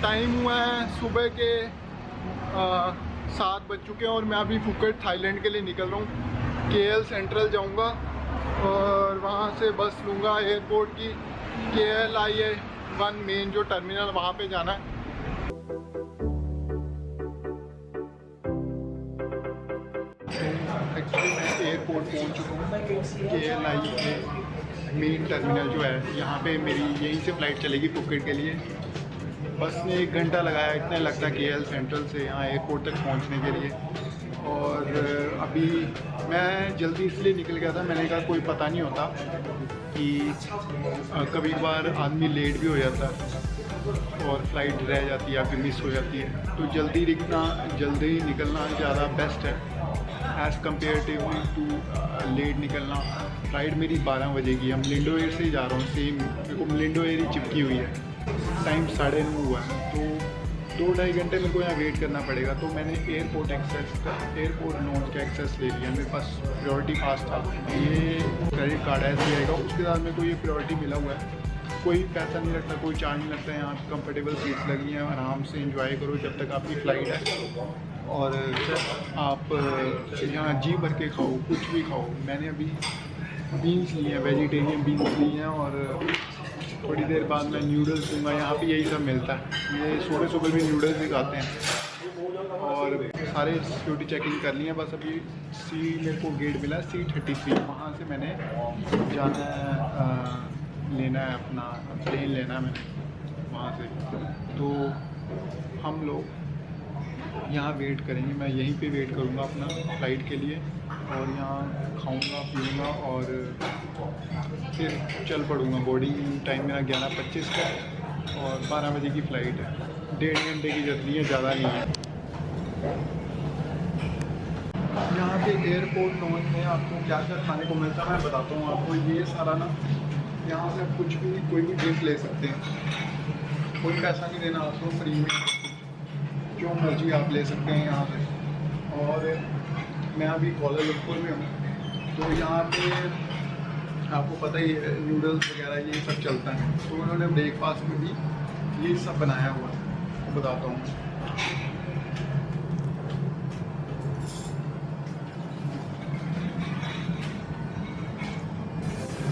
Time हुआ है सुबह के 7 बज चुके हैं और मैं अभी फुकेट थाईलैंड के लिए निकल रहा हूँ। KL सेंट्रल जाऊँगा और वहाँ से बस लूँगा एयरपोर्ट की KLIA1 मेन जो टर्मिनल वहाँ पे जाना है। एक्चुअली मैं एयरपोर्ट पहुँच चुका हूँ। KLIA मेन टर्मिनल जो है यहाँ पे मेरी यहीं से फ़्लाइट चलेगी फुकेट के लिए। बस ने 1 घंटा लगाया, इतना लगता है KL सेंट्रल से यहाँ एयरपोर्ट तक पहुँचने के लिए। और अभी मैं जल्दी इसलिए निकल गया था, मैंने कहा कोई पता नहीं होता कि कभी बार आदमी लेट भी हो जाता है और फ्लाइट रह जाती है या फिर मिस हो जाती है, तो जल्दी निकलना ज़्यादा बेस्ट है एज़ कम्पेरेटिवली टू लेट निकलना। फ्लाइट मेरी 12 बजे की है, मलिंडो एयर से ही जा रहा हूँ। सेम मेरे को मलिंडो एयर ही चिपकी हुई है। टाइम 9:30 हुआ है, तो 2-2.5 घंटे मेरे को यहाँ वेट करना पड़ेगा। तो मैंने एयरपोर्ट लॉन्च का एक्सेस ले लिया। मेरे पास प्रायोरिटी पास था, ये क्रेडिट कार्ड ऐसे आएगा, उसके साथ मेरे को ये प्रायोरिटी मिला हुआ है। कोई पैसा नहीं लगता, कोई चार्ज नहीं लगता है। यहाँ कंफर्टेबल सीट्स लगी हैं, आराम से एंजॉय करो जब तक आपकी फ़्लाइट है। और आप यहाँ जी भर के खाओ, कुछ भी खाओ। मैंने अभी बीन्स लिए हैं, वेजिटेरियन बीन्स लिए हैं, और थोड़ी देर बाद मैं नूडल्स लूँगा। यहाँ पे यही सब मिलता है, ये सुबह भी नूडल्स ही खाते हैं। और सारे सिक्योरिटी चेकिंग कर लिए हैं, बस अभी मेरे को गेट मिला C33, वहाँ से मैंने जाना है, लेना है अपना प्लेन लेना है मैंने वहाँ से। तो हम लोग यहाँ वेट करेंगे, मैं यहीं पे वेट करूँगा अपना फ़्लाइट के लिए, और यहाँ खाऊँगा पीऊँगा और फिर चल पड़ूँगा। बोर्डिंग टाइम मेरा 11:25 का है और 12 बजे की फ़्लाइट है। 1.5 घंटे की जर्नी है, ज़्यादा नहीं है। यहाँ पे एयरपोर्ट लॉन्च में आपको क्या क्या खाने को मिलता है मैं बताता हूँ आपको। ये सारा ना, यहाँ से कुछ भी कोई भी ड्रिंक ले सकते हैं, कोई पैसा नहीं देना आपको, फ्री में जो मर्जी आप ले सकते हैं यहाँ से। और मैं अभी कोलालमपुर में हूँ, तो यहाँ पे आपको पता ही है नूडल्स वगैरह ये सब चलता है। तो उन्होंने ब्रेकफास्ट में भी ये सब बनाया हुआ है, तो बताता हूँ।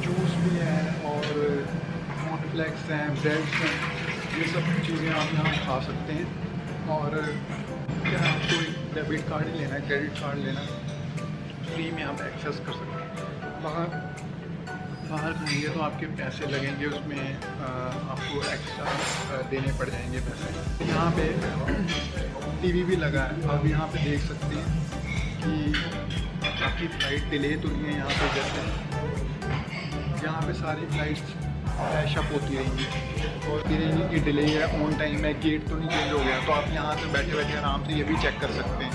जूस भी है और कॉर्नफ्लेक्स हैं, ब्रेड्स हैं, ये सब चीज़ें आप यहाँ खा सकते हैं। और क्या आपको एक डेबिट कार्ड ही लेना है, क्रेडिट कार्ड लेना है, फ्री में आप एक्सेस कर सकते हैं। बाहर खाएंगे तो आपके पैसे लगेंगे, उसमें आपको एक्स्ट्रा देने पड़ जाएंगे पैसे। यहाँ पे टीवी भी लगा है, आप यहाँ पे देख सकते हैं कि आपकी फ़्लाइट डिले तो नहीं है। यहाँ पे जैसे यहाँ पे सारी फ़्लाइट्स फ्लैशअप होती रहेंगी और रहेंगी कि डिले है, ऑन टाइम है, गेट तो नहीं चेंज हो गया। तो आप यहाँ से बैठे बैठे आराम से ये भी चेक कर सकते हैं।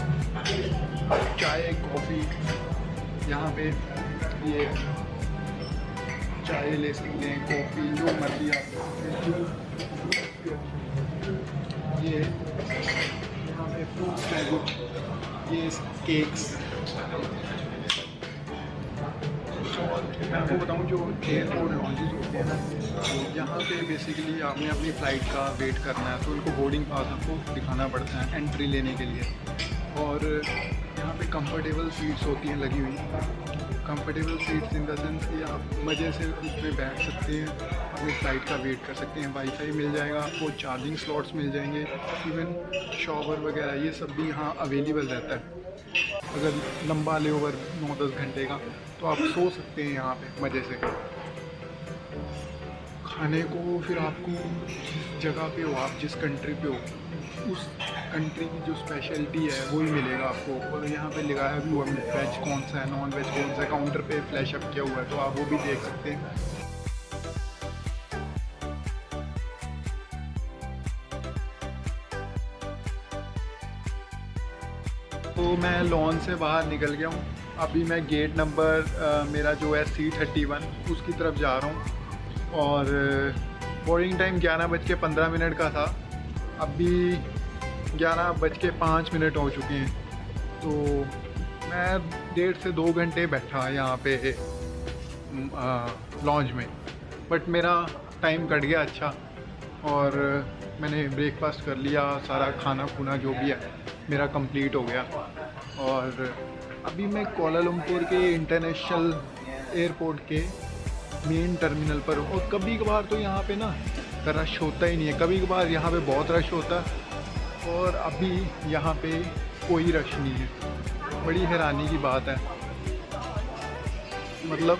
चाय कॉफ़ी यहाँ पे ये चाय ले सकते हैं, कॉफ़ी जो मर्जी आप। ये यहाँ पे फ्रूट्स हैं कुछ, ये केक्स। और मैं आपको बताऊँ जो एयरपोर्ट लॉन्चेस होते हैं ना, यहाँ पे बेसिकली आपने अपनी फ़्लाइट का वेट करना है, तो उनको बोर्डिंग पास आपको दिखाना पड़ता है एंट्री लेने के लिए। और यहाँ पे कंफर्टेबल सीट्स होती हैं लगी हुई, comfortable seats in the sense कि आप मज़े से उसमें बैठ सकते हैं, अपनी फ़्लाइट का वेट कर सकते हैं। वाईफाई मिल जाएगा आपको, चार्जिंग स्लॉट्स मिल जाएंगे, इवन शॉवर वगैरह ये सब भी यहाँ अवेलेबल रहता है। अगर लंबा लेओवर 9-10 घंटे का, तो आप सो सकते हैं यहाँ पे मज़े से। खाने को फिर आपको जिस जगह पे हो, आप जिस कंट्री पे हो, उस कंट्री की जो स्पेशलिटी है वही मिलेगा आपको। और यहाँ पे लगाया भी हुआ वेज कौन सा है, नॉन वेज कौन सा है, काउंटर पे फ्लैश अप किया हुआ है, तो आप वो भी देख सकते हैं। तो मैं लॉन से बाहर निकल गया हूँ। अभी मैं गेट नंबर मेरा जो है C31 उसकी तरफ जा रहा हूँ। और बोर्डिंग टाइम 11:15 का था, अभी 11:05 हो चुके हैं। तो मैं 1.5 से 2 घंटे बैठा यहाँ पे लॉन्च में, बट मेरा टाइम कट गया अच्छा। और मैंने ब्रेकफास्ट कर लिया, सारा खाना खुना जो भी है मेरा कंप्लीट हो गया। और अभी मैं कोलालमपुर के इंटरनेशनल एयरपोर्ट के मेन टर्मिनल पर हूँ। और कभी कभार तो यहाँ पे ना रश होता ही नहीं है, कभी कभार यहाँ पे बहुत रश होता है और अभी यहाँ पे कोई रश नहीं है। बड़ी हैरानी की बात है। मतलब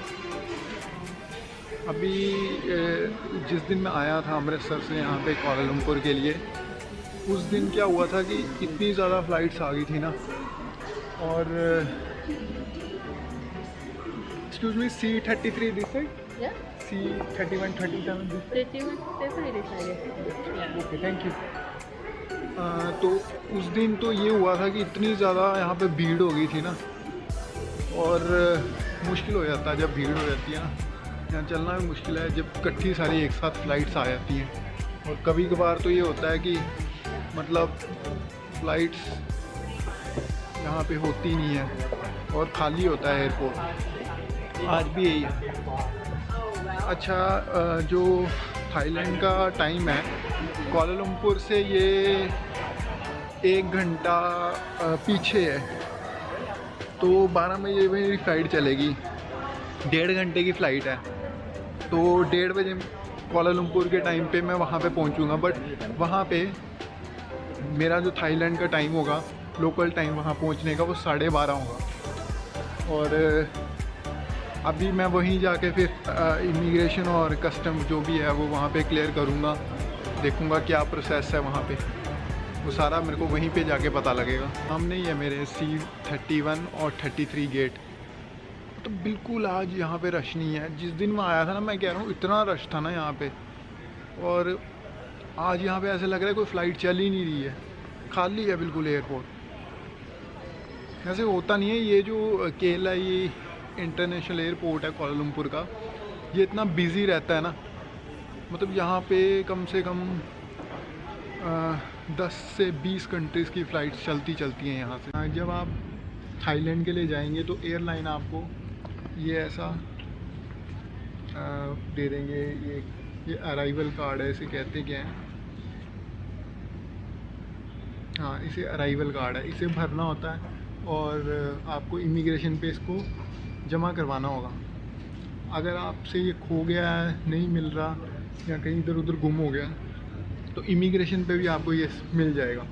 अभी जिस दिन मैं आया था अमृतसर से यहाँ पे कोलालमपुर के लिए, उस दिन क्या हुआ था कि इतनी ज़्यादा फ़्लाइट्स आ गई थी ना। और excuse me, C33 this side, C31 37 this side. Okay, thank you. तो उस दिन तो ये हुआ था कि इतनी ज़्यादा यहाँ पे भीड़ हो गई थी ना, और मुश्किल हो जाता है जब भीड़ हो जाती है ना। यहाँ चलना भी मुश्किल है जब इकट्ठी सारी एक साथ फ़्लाइट्स आ जाती हैं। और कभी कभार तो ये होता है कि मतलब फ़्लाइट्स यहाँ पे होती नहीं है और खाली होता है एयरपोर्ट। आज भी यही है। अच्छा, जो थाईलैंड का टाइम है कोलालमपुर से ये 1 घंटा पीछे है। तो 12 बजे मेरी फ़्लाइट चलेगी, 1.5 घंटे की फ़्लाइट है। तो 1:30 बजे कोलालमपुर के टाइम पे मैं वहाँ पे पहुँचूँगा। बट वहाँ पे मेरा जो थाईलैंड का टाइम होगा, लोकल टाइम वहाँ पहुँचने का, वो 12:30 होगा। और अभी मैं वहीं जाके फिर इमिग्रेशन और कस्टम जो भी है वो वहाँ पे क्लियर करूँगा, देखूँगा क्या प्रोसेस है वहाँ पे, वो सारा मेरे को वहीं पे जाके पता लगेगा। सामने ही है मेरे C31 और 33 गेट। तो बिल्कुल आज यहाँ पे रश नहीं है। जिस दिन मैं आया था ना, मैं कह रहा हूँ इतना रश था ना यहाँ पे, और आज यहाँ पे ऐसे लग रहा है कोई फ़्लाइट चल ही नहीं रही है, खाली है बिल्कुल एयरपोर्ट। ऐसे होता नहीं है। ये जो KLIA इंटरनेशनल एयरपोर्ट है कोलालमपुर का, ये इतना बिज़ी रहता है ना, मतलब यहाँ पे कम से कम 10 से 20 कंट्रीज़ की फ़्लाइट्स चलती हैं यहाँ से। जब आप थाईलैंड के लिए जाएंगे तो एयरलाइन आपको ये ऐसा दे देंगे। ये अराइवल कार्ड है, इसे कहते क्या है, हाँ, इसे अराइवल कार्ड है। इसे भरना होता है और आपको इमिग्रेशन पे इसको जमा करवाना होगा। अगर आपसे ये खो गया है, नहीं मिल रहा, या कहीं इधर उधर गुम हो गया, तो इमिग्रेशन पे भी आपको ये मिल जाएगा।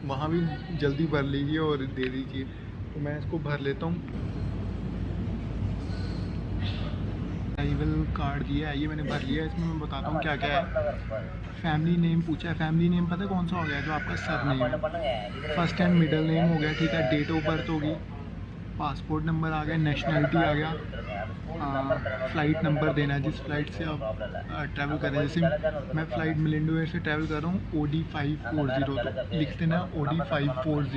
वहाँ भी जल्दी भर लीजिए और दे दीजिए। तो मैं इसको भर लेता हूँ। अराइवल कार्ड दिया है, ये मैंने भर लिया है। इसमें मैं बताता हूँ क्या क्या है। फैमिली नेम पूछा है। फैमिली नेम पता है कौन सा हो गया? जो आपका सर नेम है। फर्स्ट एंड मिडिल नेम हो गया, ठीक है। डेट ऑफ बर्थ होगी, पासपोर्ट नंबर आ गया, नेशनैलिटी आ गया, फ़्लाइट नंबर देना है जिस फ़्लाइट से आप ट्रैवल कर रहे हैं। जैसे मैं फ़्लाइट मिलिंडो एयर से ट्रैवल कर रहा हूँ, OD 540, तो लिख देना OD 540।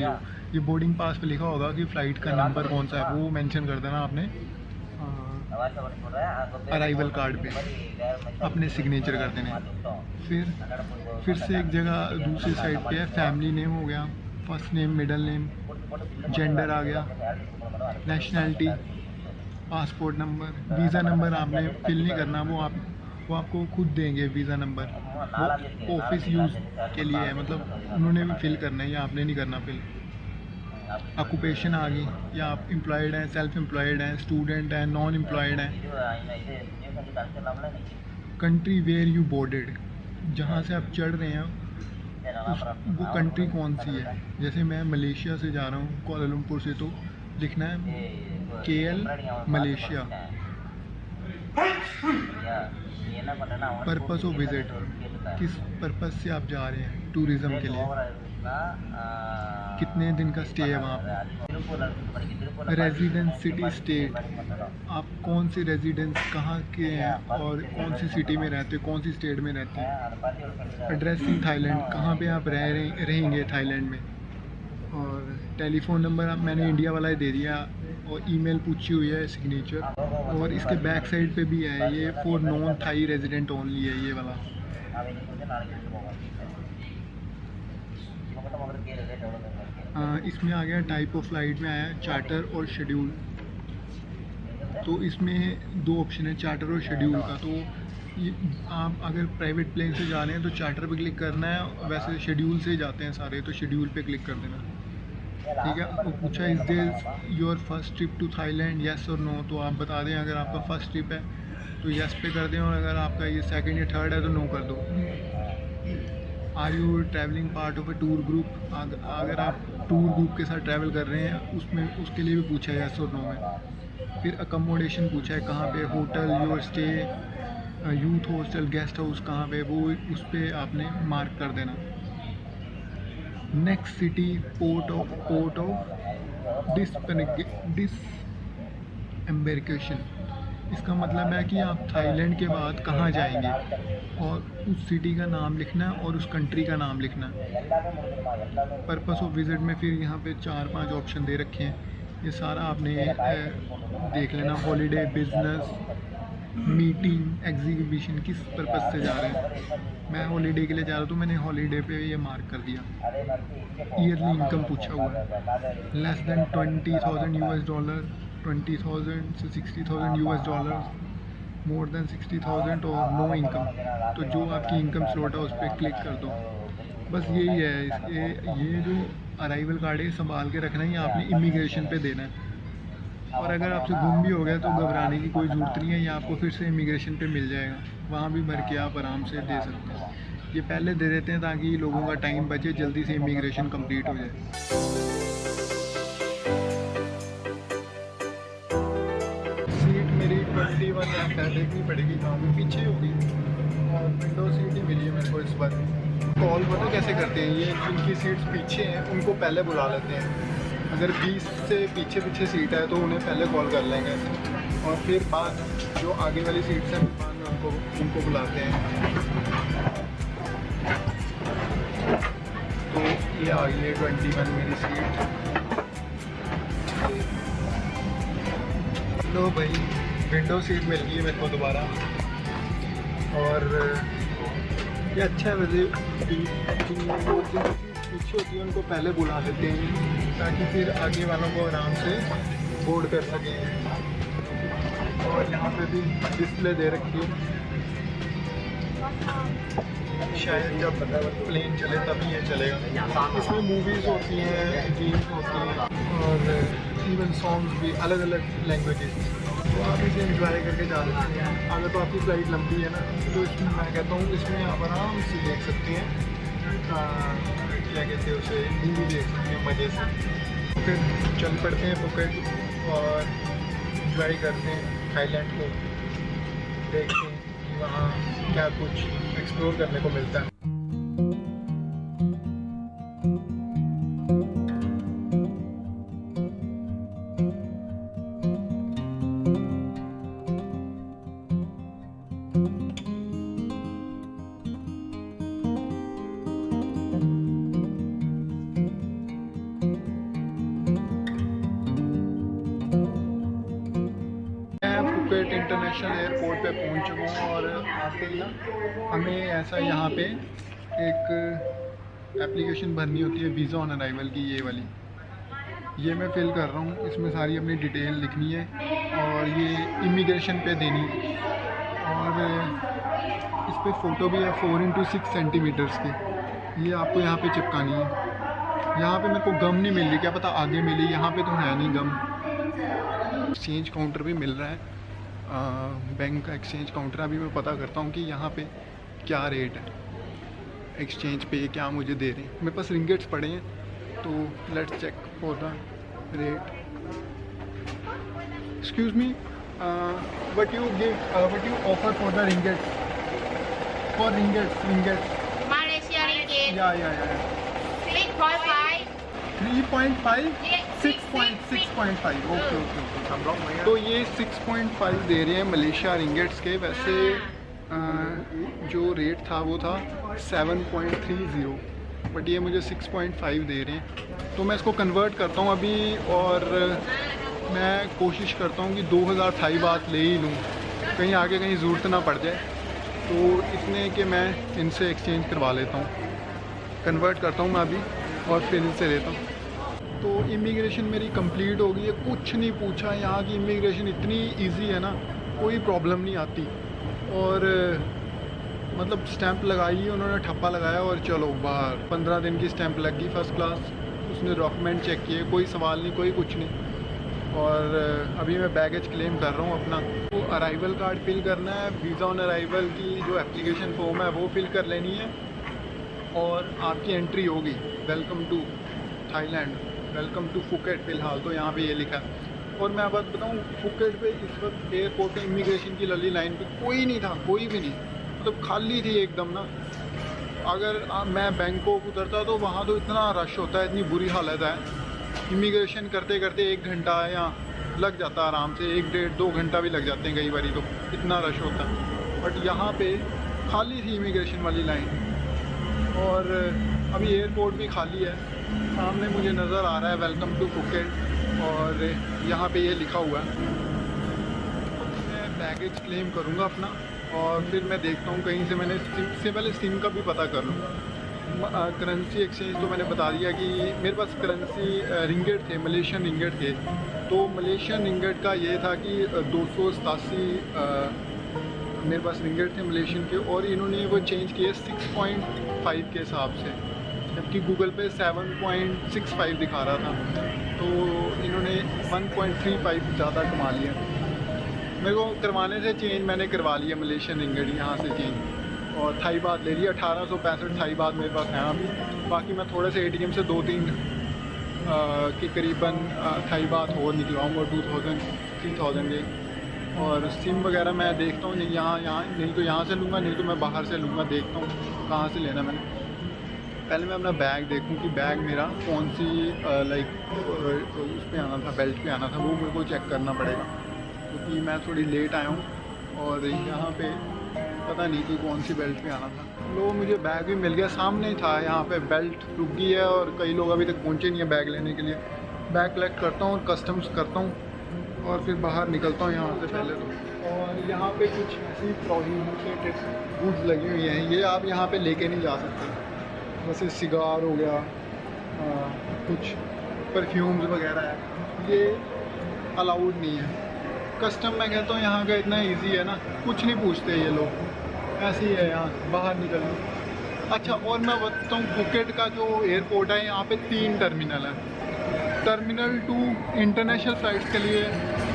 ये बोर्डिंग पास पे लिखा होगा कि फ़्लाइट का नंबर कौन सा है, वो मेंशन कर देना आपने अराइवल कार्ड पे, अपने सिग्नेचर कर देने। फिर से एक जगह दूसरी साइड पे है, फैमिली नेम हो गया, first name, middle name, gender आ गया, nationality, passport number, visa number आपने फिल नहीं करना, वो आपको खुद देंगे वीज़ा नंबर। वो ऑफिस यूज़ के लिए है, मतलब उन्होंने भी फिल करना है, या आपने नहीं करना फिल। ऑक्यूपेशन आ गई, या आप एम्प्लॉयड हैं, सेल्फ एम्प्लॉयड हैं, स्टूडेंट हैं, नॉन एम्प्लॉयड हैं। कंट्री वेयर यू बोर्डेड, जहाँ से आप चढ़ रहे हैं वो कंट्री कौन सी है। जैसे मैं मलेशिया से जा रहा हूँ कोलालमपुर से, तो लिखना है KL Malaysia. Purpose of visit, किस पर्पस से आप जा रहे हैं, टूरिज़्म के लिए, कितने दिन का स्टे है वहाँ पर। रेजिडेंस, सिटी, स्टेट, आप कौन सी रेजिडेंस कहाँ के हैं और कौन सी सिटी में रहते हैं, कौन सी स्टेट में रहते हैं। एड्रेस इन थाईलैंड, कहाँ पे आप रहेंगे थाईलैंड में। और टेलीफ़ोन नंबर आप, मैंने इंडिया वाला ही दे दिया, और ईमेल पूछी हुई है, सिग्नेचर। और इसके बैक साइड पे भी है, ये for non Thai resident only है, ये वाला। इसमें आ गया टाइप ऑफ फ़्लाइट में आया चार्टर और शेड्यूल। तो इसमें 2 ऑप्शन है, चार्टर और शेड्यूल का। तो आप अगर प्राइवेट प्लेन से जा रहे हैं तो चार्टर पे क्लिक करना है, वैसे शेड्यूल से जाते हैं सारे तो शेड्यूल पे क्लिक कर देना। ठीक है, वो पूछा is this your first trip to Thailand, yes और नो, तो आप बता दें अगर आपका फ़र्स्ट ट्रिप है तो येस पे कर दें, और अगर आपका ये सेकंड या थर्ड है तो नो कर दो। Are you travelling part of a tour group, अगर आप टूर ग्रुप के साथ ट्रैवल कर रहे हैं उसमें उसके लिए भी पूछा है येस और नो में। फिर अकोमोडेशन पूछा है कहाँ पे, hotel, your stay, youth hostel, guest house कहाँ पे, वो उस पर आपने मार्क कर देना। नेक्स्ट सिटी, पोर्ट ऑफ डिसएम्बर्केशन, इसका मतलब है कि आप थाईलैंड के बाद कहाँ जाएंगे, और उस सिटी का नाम लिखना है और उस कंट्री का नाम लिखना है। पर्पस ऑफ विज़िट में फिर यहाँ पे 4-5 ऑप्शन दे रखे हैं, ये सारा आपने देख लेना। हॉलीडे, बिजनेस, मीटिंग, एग्जीबिशन, किस पर्पस से जा रहे हैं। मैं हॉलीडे के लिए जा रहा हूँ तो मैंने हॉलीडे पे ये मार्क कर दिया। ईयरली इनकम पूछा हुआ है, लेस दैन $20,000, 20,000 से 60,000 $, मोर देन 60,000 और नो इनकम, तो जो आपकी इनकम स्लॉट है उस पर क्लिक कर दो। बस यही है। ये जो अराइवल कार्ड है संभाल के रखना है, आपने इमिग्रेशन पे देना है। और अगर आपसे गुम भी हो गया तो घबराने की कोई ज़रूरत नहीं है, ये आपको फिर से इमिग्रेशन पे मिल जाएगा, वहाँ भी भर के आप आराम से दे सकते हैं। ये पहले दे देते हैं ताकि लोगों का टाइम बचे, जल्दी से इमिग्रेशन कंप्लीट हो जाए। सीट मेरी 21 है, देखनी पड़ेगी कहाँ पे, पीछे होगी, और विंडो सीट ही मिली है मेरे को इस बार। कॉल पता कैसे करते हैं, ये जिनकी सीट्स पीछे हैं उनको पहले बुला लेते हैं। अगर 20 से पीछे सीट है तो उन्हें पहले कॉल कर लेंगे, और फिर बाद जो आगे वाली सीट्स हैं बाद में उनको बुलाते हैं। तो ये आ गई है 21 मेरी सीट। लो भाई, विंडो सीट मिल गई है मेरे को दोबारा, और ये अच्छा है। वैसे पीछे होती है उनको पहले बुला लेते हैं ताकि फिर आगे वालों को आराम से बोर्ड कर सकें। और यहाँ पे भी डिस्प्ले दे रखी है, शायद जब प्लेन चले तभी ये चलेगा। इसमें मूवीज़ होती हैं, गेम्स होती हैं, और इवन सॉन्ग्स भी अलग अलग लैंग्वेजेस, तो आप इसे एंजॉय करके जा सकते हैं। अगर तो आपकी फ़्लाइट लंबी है ना तो इसमें मैं कहता हूँ इसमें आप आराम से देख सकते हैं, क्या कहते हैं उसे, मूवी देख सकते हैं मज़े से। फिर चल पड़ते हैं फुकेट और एंजॉय करते हैं थाईलैंड को, देखते हैं कि वहाँ क्या कुछ एक्सप्लोर करने को मिलता है। इंटरनेशनल एयरपोर्ट पे पहुंच चुका हूँ, और आते ही ना हमें ऐसा यहाँ पे एक एप्लीकेशन भरनी होती है वीज़ा ऑन अराइवल की, ये वाली, ये मैं फिल कर रहा हूँ। इसमें सारी अपनी डिटेल लिखनी है और ये इमिग्रेशन पे देनी है, और इस पर फ़ोटो भी है 4x6 सेंटीमीटर्स की, ये आपको यहाँ पे चिपकानी है। यहाँ पे मेरे को गम नहीं मिल रही, क्या पता आगे मिली, यहाँ पे तो है नहीं गम। एक्सचेंज काउंटर भी मिल रहा है, बैंक का एक्सचेंज काउंटर। अभी मैं पता करता हूँ कि यहाँ पे क्या रेट है एक्सचेंज पे, क्या मुझे दे रहे हैं। मेरे पास रिंगेट्स पड़े हैं, तो let's check for the rate. Excuse me, what you offer for the ringgits, for ringgits Malaysia ringgit. या 3.5. 3.5 6.5 ओके। तो ये 6.5 दे रहे हैं मलेशिया रिंगेट्स के। वैसे जो रेट था वो था 7.30, बट ये मुझे 6.5 दे रहे हैं। तो मैं इसको कन्वर्ट करता हूँ अभी, और मैं कोशिश करता हूँ कि 2000 थाई बात ले ही लूँ, कहीं आगे कहीं ज़रूरत ना पड़ जाए। तो इतने कि मैं इनसे एक्सचेंज करवा लेता हूँ, कन्वर्ट करता हूँ मैं अभी, और फिर इनसे लेता हूँ। तो इमिग्रेशन मेरी कंप्लीट हो गई है, कुछ नहीं पूछा। यहाँ की इमिग्रेशन इतनी इजी है ना, कोई प्रॉब्लम नहीं आती। और मतलब स्टैंप लगाई, उन्होंने ठप्पा लगाया और चलो बाहर। 15 दिन की स्टैंप लग गई फर्स्ट क्लास। उसने डॉक्यूमेंट चेक किए, कोई सवाल नहीं, कोई कुछ नहीं। और अभी मैं बैगेज क्लेम कर रहा हूँ अपना। तो अराइवल कार्ड फिल करना है, वीज़ा ऑन अराइवल की जो एप्लीकेशन फॉर्म है वो फिल कर लेनी है और आपकी एंट्री होगी। Welcome to Thailand, welcome to Phuket. फ़िलहाल तो यहाँ पे ये लिखा है। और मैं बात बताऊँ, फुकेट पे इस वक्त एयरपोर्ट पे इमिग्रेशन की लली लाइन पे कोई नहीं था, कोई भी नहीं, मतलब खाली थी एकदम ना। अगर मैं बैंकॉक उतरता तो वहाँ तो इतना रश होता है, इतनी बुरी हालत है। इमिग्रेशन करते करते 1 घंटा या लग जाता आराम से, 1 डेढ़ 2 घंटा भी लग जाते हैं कई बारी, तो इतना रश होता है। बट यहाँ पे खाली थी इमिग्रेशन वाली लाइन। और अभी एयरपोर्ट भी खाली है। सामने मुझे नज़र आ रहा है वेलकम टू फुकेट और यहाँ पे ये लिखा हुआ है। मैं बैगेज क्लेम करूँगा अपना और फिर मैं देखता हूँ कहीं से मैंने सिम से पहले सिम का भी पता कर लूँगा। करेंसी एक्सचेंज तो मैंने बता दिया कि मेरे पास करेंसी रिंगेट थे, मलेशियन रिंगेट थे। तो मलेशियन रिंगेट का ये था कि 287 मेरे पास रिंगेट थे मलेशियन के, और इन्होंने वो चेंज किए 6.5 के हिसाब से, जबकि गूगल पे 7.65 दिखा रहा था। तो इन्होंने 1.35 ज़्यादा कमा लिया। मेरे को करवाने से चेंज मैंने करवा लिया मलेशियन रिंगेट यहाँ से चेंज, और थाई बात ले लिया। 1865 थाई बात मेरे पास है अभी। बाकी मैं थोड़े से एटीएम से 2-3 के करीबन थाई बात और निकलवाऊँगा 2000-3000 के। और सिम वगैरह मैं देखता हूँ, यहाँ नहीं तो यहाँ से लूँगा, नहीं तो मैं बाहर से लूँगा। देखता हूँ कहाँ से लेना मैंने। पहले मैं अपना बैग देखूँ कि बैग मेरा कौन सी उस पर आना था, बेल्ट पे आना था, वो मेरे को चेक करना पड़ेगा क्योंकि मैं थोड़ी लेट आया हूँ और यहाँ पे पता नहीं कि कौन सी बेल्ट पे आना था। लो मुझे बैग भी मिल गया, सामने ही था। यहाँ पे बेल्ट रुक गई है और कई लोग अभी तक पहुँचे नहीं है बैग लेने के लिए। बैग कलेक्ट करता हूँ और कस्टम्स करता हूँ और फिर बाहर निकलता हूँ यहाँ से पहले तो। और यहाँ पे कुछ ऐसी प्रोहिबिटेड गुड्स लगी हुई हैं, ये आप यहाँ पे लेके नहीं जा सकते। जैसे सिगार हो गया, कुछ परफ्यूम्स वगैरह है, ये अलाउड नहीं है। कस्टम मैं कहता हूँ यहाँ का इतना इजी है ना, कुछ नहीं पूछते ये लोग, ऐसे ही है यहाँ बाहर निकलना। अच्छा, और मैं बताऊँ फुकेट का जो एयरपोर्ट है, यहाँ पे 3 टर्मिनल है। टर्मिनल 2 इंटरनेशनल फ़्लाइट्स के लिए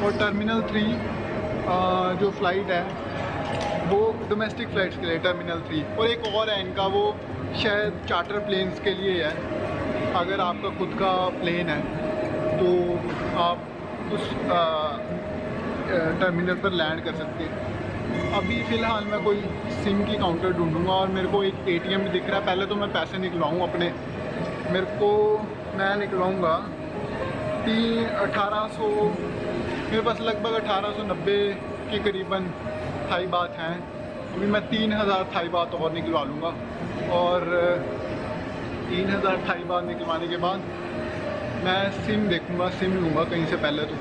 और टर्मिनल 3 जो फ़्लाइट है वो डोमेस्टिक फ़्लाइट्स के लिए टर्मिनल 3। और एक और है इनका, वो शायद चार्टर प्लेन्स के लिए है। अगर आपका खुद का प्लेन है तो आप उस टर्मिनल पर लैंड कर सकते हैं। अभी फ़िलहाल मैं कोई सिम की काउंटर ढूंढूंगा और मेरे को एक एटीएम भी दिख रहा है। पहले तो मैं पैसे निकलवाऊँ अपने, मैं निकलवाऊँगा 1800, मेरे पास लगभग 1890 के करीबन थाई बात हैं। अभी मैं 3000 थाई बात और निकलवा लूँगा और 3000 थाई बात निकलवाने के बाद मैं सिम देखूँगा, सिम लूँगा कहीं से पहले तो।